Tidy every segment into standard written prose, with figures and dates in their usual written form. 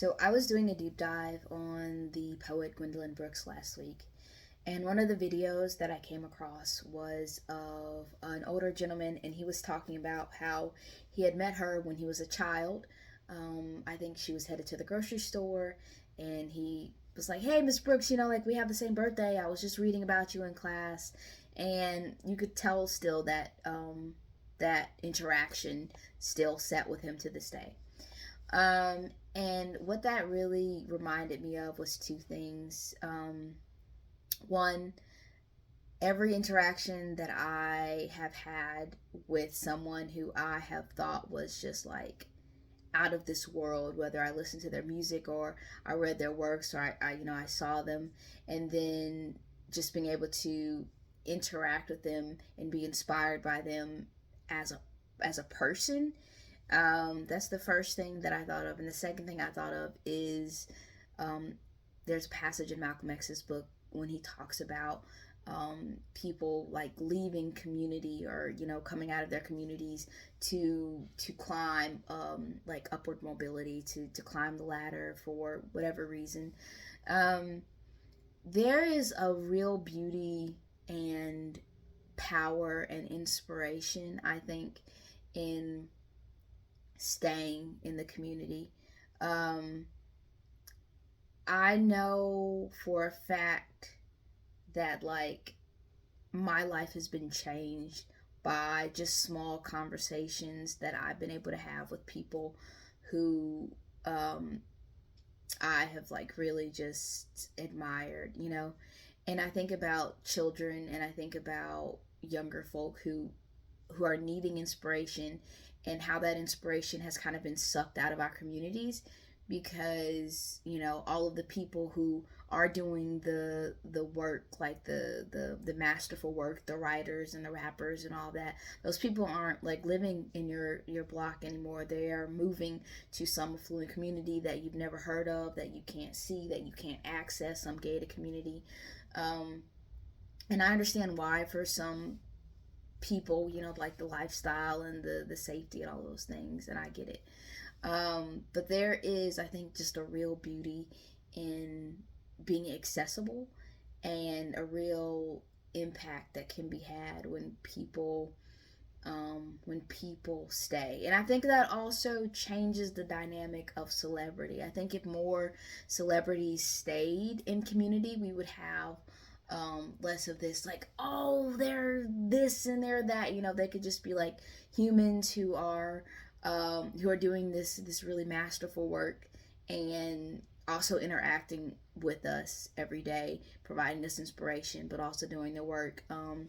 So I was doing a deep dive on the poet Gwendolyn Brooks last week, and one of the videos that I came across was of an older gentleman, and he was talking about how he had met her when he was a child. I think she was headed to the grocery store, and he was like, "Hey, Miss Brooks, like we have the same birthday. I was just reading about you in class," and you could tell still that that interaction still sat with him to this day. And what that really reminded me of was two things. One, every interaction that I have had with someone who I have thought was just like out of this world, whether I listened to their music or I read their works or I saw them, and then just being able to interact with them and be inspired by them as a person. That's the first thing that I thought of, and the second thing I thought of is um, there's a passage in Malcolm X's book when he talks about people like leaving community or coming out of their communities to climb like upward mobility to climb the ladder for whatever reason. um, there is a real beauty and power and inspiration, I think, in staying in the community. um, I know for a fact that like my life has been changed by just small conversations that I've been able to have with people who um, I have like really just admired. And I think about children and I think about younger folk who are needing inspiration, and how that inspiration has kind of been sucked out of our communities because all of the people who are doing the work, like the masterful work, the writers and the rappers and all that, those people aren't like living in your block anymore. They are moving to some affluent community that you've never heard of, that you can't see, that you can't access, some gated community. um, and I understand why for some people, like the lifestyle and the safety and all those things, and I get it. But there is, I think, just a real beauty in being accessible, and a real impact that can be had when people stay. And I think that also changes the dynamic of celebrity. I think if more celebrities stayed in community, we would have less of this like, oh, they're this and they're that. They could just be like humans who are doing this really masterful work, and also interacting with us every day, providing us inspiration, but also doing the work. I don't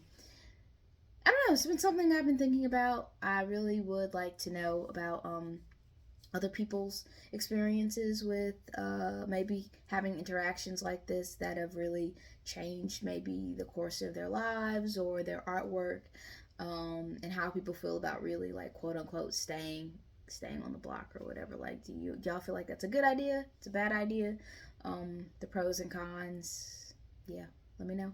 know. It's been something I've been thinking about. I really would like to know about other people's experiences with maybe having interactions like this that have really changed maybe the course of their lives or their artwork, and how people feel about really like quote unquote staying on the block or whatever. Like, do y'all feel like that's a good idea? It's a bad idea? The pros and cons. Yeah, let me know.